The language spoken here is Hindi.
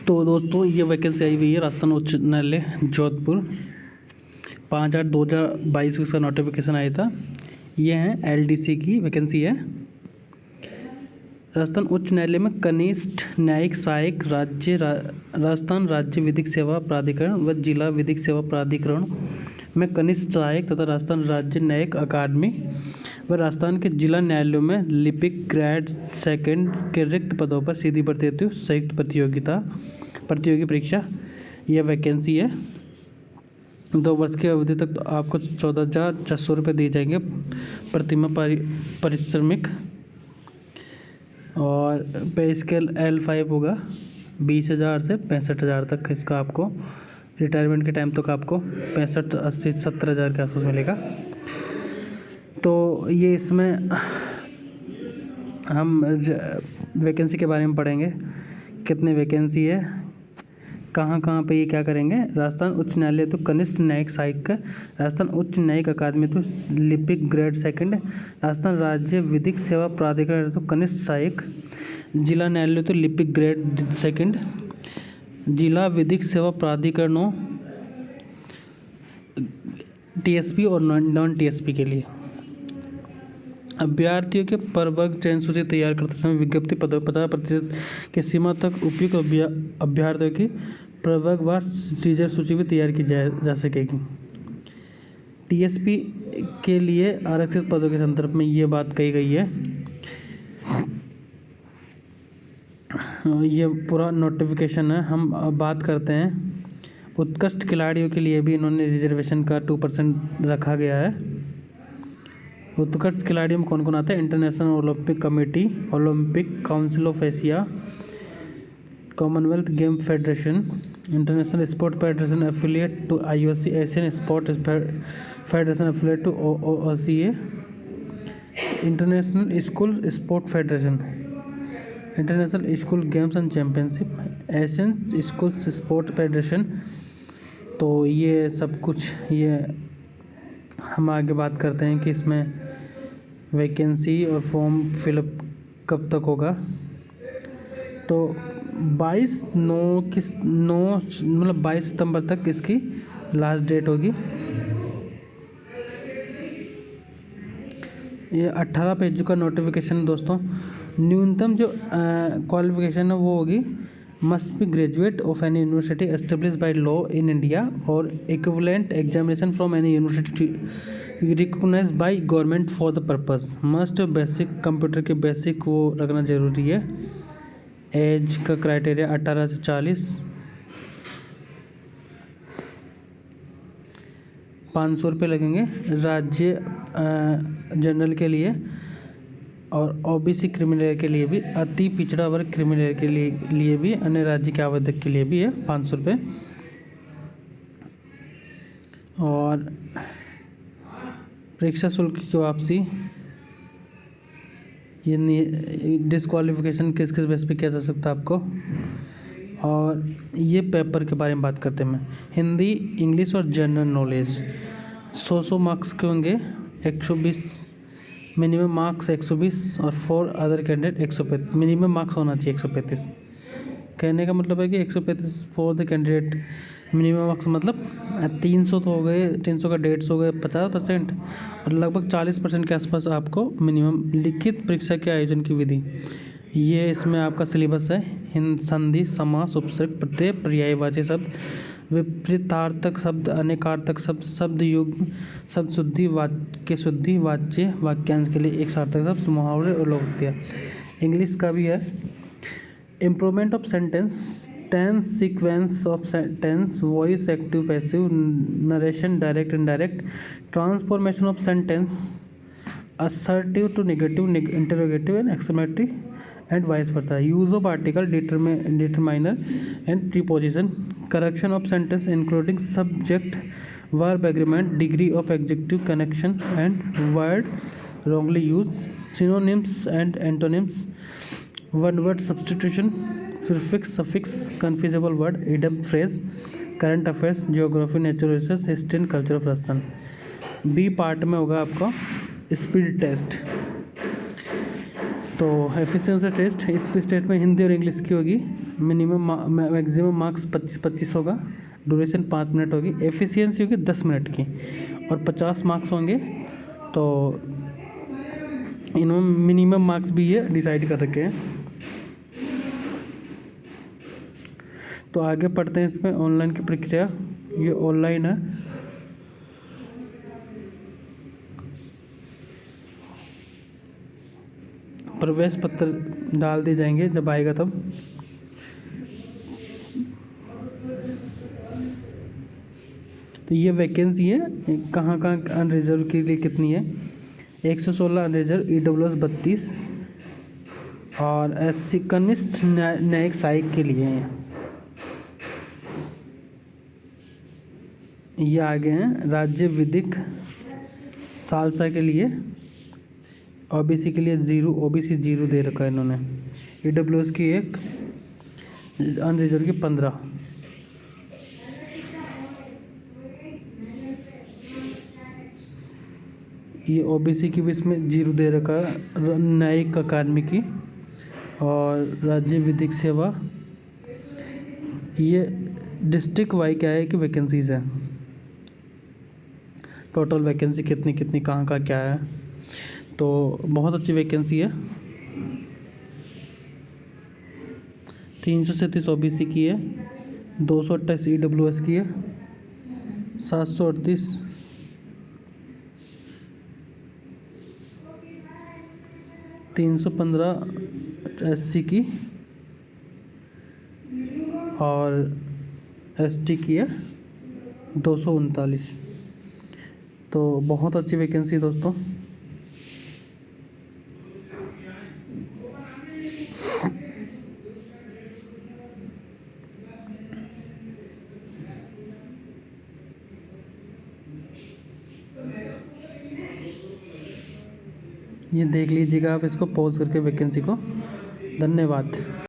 तो दोस्तों ये वैकेंसी आई हुई है राजस्थान उच्च न्यायालय जोधपुर 5/8/2022 को इसका नोटिफिकेशन आया था। ये है LDC की वैकेंसी है। राजस्थान उच्च न्यायालय में कनिष्ठ न्यायिक सहायक राजस्थान राज्य विधिक सेवा प्राधिकरण व जिला विधिक सेवा प्राधिकरण में कनिष्ठ सहायक तथा राजस्थान राज्य न्यायिक अकादमी व राजस्थान के जिला न्यायालयों में लिपिक ग्रेड सेकंड के रिक्त पदों पर सीधी भर्ती हेतु संयुक्त प्रतियोगी परीक्षा यह वैकेंसी है। 2 वर्ष की अवधि तक तो आपको 14,600 रुपये दिए जाएंगे प्रतिमाह पारिश्रमिक, और पे स्केल L5 होगा 20,000 से 65,000 तक। इसका आपको रिटायरमेंट के टाइम तक आपको 65, 80, 70,000 के आसपास मिलेगा। तो ये इसमें हम वैकेंसी के बारे में पढ़ेंगे, कितने वैकेंसी है, कहाँ कहाँ पे ये क्या करेंगे। राजस्थान उच्च न्यायालय तो कनिष्ठ न्यायिक सहायक, राजस्थान उच्च न्यायिक अकादमी तो लिपिक ग्रेड सेकंड, राजस्थान राज्य विधिक सेवा प्राधिकरण तो कनिष्ठ सहायक, जिला न्यायालय तो लिपिक ग्रेड सेकंड, जिला विधिक सेवा प्राधिकरणों TSP और नॉन TSP के लिए। अभ्यर्थियों के प्रवर्ग चयन सूची तैयार करते समय विज्ञप्ति पदों 50% की सीमा तक उपयुक्त अभ्यर्थियों की प्रवर्गवार रिजर्व सूची भी तैयार की जा सकेगी। TSP के लिए आरक्षित पदों के संदर्भ में ये बात कही गई है। ये पूरा नोटिफिकेशन है। हम बात करते हैं उत्कृष्ट खिलाड़ियों के लिए भी इन्होंने रिजर्वेशन का 2% रखा गया है। उत्कृष्ट खिलाड़ियों में कौन कौन आता है? International Olympic committee, Olympic council of Asia, Commonwealth game federation, international sport federation affiliate to IOC, Asian sport federation affiliate to OCA, international school sport federation, international school games and championship, Asian school sport federation. तो ये सब कुछ ये हम आगे बात करते हैं कि इसमें वैकेंसी और फॉर्म फिलअप कब तक होगा। तो 22 सितंबर तक इसकी लास्ट डेट होगी। ये 18 पेज का नोटिफिकेशन दोस्तों। न्यूनतम जो क्वालिफिकेशन है वो होगी must be graduate of any university establish by law in India और equivalent examination from any university recognised by government for the purpose. Must basic computer के बेसिक वो रखना जरूरी है। एज का क्राइटेरिया 18 से 40। 500 रुपये लगेंगे राज्य जनरल के लिए, और OBC क्रिमिनल के लिए भी, अति पिछड़ा वर्ग क्रिमिनल के लिए भी, अन्य राज्य के आवेदक के लिए भी है 500 रुपये। और परीक्षा शुल्क की वापसी, ये डिस्क्वालिफिकेशन किस किस बेस पे किया जा सकता है आपको। और ये पेपर के बारे में बात करते हैं। हिंदी, इंग्लिश और जनरल नॉलेज 100 मार्क्स के होंगे, 120 मिनिमम मार्क्स 120, और for other candidate 135 minimum marks होना चाहिए 135। कहने का मतलब है कि 135 for the candidate minimum marks, मतलब 300 तो हो गए, 300 का 150 हो गए 50%, और लगभग 40% के आसपास आपको मिनिमम। लिखित परीक्षा के आयोजन की विधि, ये इसमें आपका सिलेबस है। हिंद, संधि, समास, उपसर्ग, प्रत्यय, पर्यायवाची शब्द, विपरीतार्थक शब्द, अनेकार्थक शब्द, शब्द युग्म, शब्द शुद्धि, वाक्य शुद्धि, वाच्य, वाक्यांश के लिए एक सार्थक शब्द, मुहावरे और लोकोक्तियाँ। इंग्लिश का भी है। Improvement of sentence, tense, sequence of sentence, voice, active, passive, narration, direct, indirect, transformation of sentence, assertive to negative, interrogative and exclamatory and vice versa, use of article, determiner and preposition, correction of sentence including subject, verb agreement, degree of adjective connection and word wrongly used, synonyms and antonyms, one word substitution, prefix, suffix, confusable word, idiom, phrase, current affairs, geography, natural resources, history and culture of Rajasthan। B part में होगा आपका स्पीड टेस्ट। तो एफिशिएंसी टेस्ट, इस टेस्ट में हिंदी और इंग्लिश की होगी। मैक्सिमम मार्क्स 25 होगा, ड्यूरेशन 5 मिनट होगी, एफिशिएंसी होगी 10 मिनट की, और 50 मार्क्स होंगे। तो इन्होंने मिनिमम मार्क्स भी ये डिसाइड कर रखे हैं। तो आगे पढ़ते हैं इसमें ऑनलाइन की प्रक्रिया। ये ऑनलाइन है। प्रवेश पत्र डाल दिए जाएंगे जब आएगा तब। तो ये वैकेंसी है, कहाँ कहाँ अनरिजर्व के लिए कितनी है। 116 अनरिजर्व, EWS 32 और SC कनिष्ठ न्यायिक सहायक के लिए हैं। ये आगे हैं राज्य विधिक सालसा के लिए, OBC के लिए 0, OBC 0 दे रखा है इन्होंने। EWS की 1, अनरिजर्व की 15। ये OBC की भी इसमें 0 दे रखा है, न्यायिक अकादमी की और राज्य विधिक सेवा। ये डिस्ट्रिक्ट वाइज क्या है कि वैकेंसीज है, टोटल वैकेंसी कितनी कितनी कहाँ का क्या है। तो बहुत अच्छी वैकेंसी है। 337 OBC की है, 228 EWS की है, 738 315 SC की और ST की है 239। तो बहुत अच्छी वैकेंसी दोस्तों। ये देख लीजिएगा आप इसको पॉज करके वैकेंसी को। धन्यवाद।